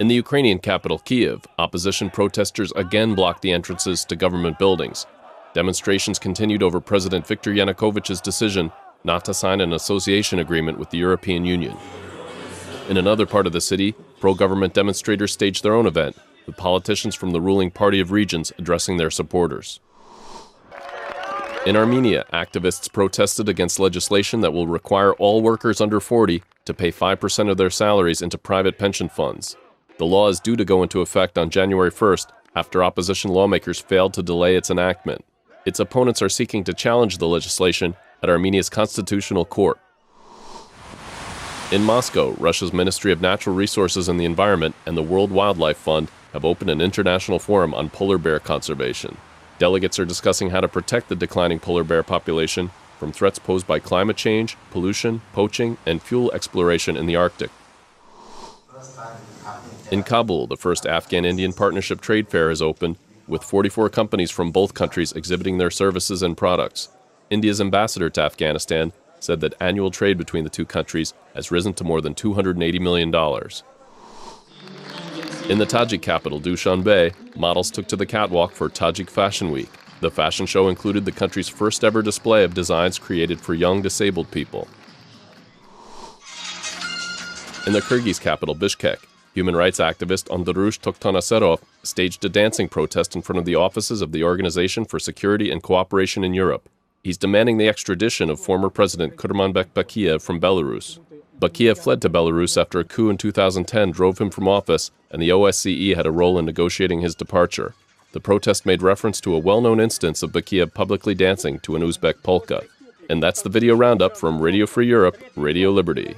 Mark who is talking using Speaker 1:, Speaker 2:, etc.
Speaker 1: In the Ukrainian capital, Kyiv, opposition protesters again blocked the entrances to government buildings. Demonstrations continued over President Viktor Yanukovych's decision not to sign an association agreement with the European Union. In another part of the city, pro-government demonstrators staged their own event, with politicians from the ruling Party of Regions addressing their supporters. In Armenia, activists protested against legislation that will require all workers under 40 to pay 5% of their salaries into private pension funds. The law is due to go into effect on January 1st after opposition lawmakers failed to delay its enactment. Its opponents are seeking to challenge the legislation at Armenia's Constitutional Court. In Moscow, Russia's Ministry of Natural Resources and the Environment and the World Wildlife Fund have opened an international forum on polar bear conservation. Delegates are discussing how to protect the declining polar bear population from threats posed by climate change, pollution, poaching, and fuel exploration in the Arctic. In Kabul, the first Afghan-Indian Partnership Trade Fair has opened, with 44 companies from both countries exhibiting their services and products. India's ambassador to Afghanistan said that annual trade between the two countries has risen to more than $280 million. In the Tajik capital, Dushanbe, models took to the catwalk for Tajik Fashion Week. The fashion show included the country's first ever display of designs created for young disabled people. In the Kyrgyz capital, Bishkek, human rights activist Andarush Toktanaserov staged a dancing protest in front of the offices of the Organization for Security and Cooperation in Europe. He's demanding the extradition of former President Kurmanbek Bakiev from Belarus. Bakiev fled to Belarus after a coup in 2010 drove him from office, and the OSCE had a role in negotiating his departure. The protest made reference to a well-known instance of Bakiev publicly dancing to an Uzbek polka. And that's the video roundup from Radio Free Europe, Radio Liberty.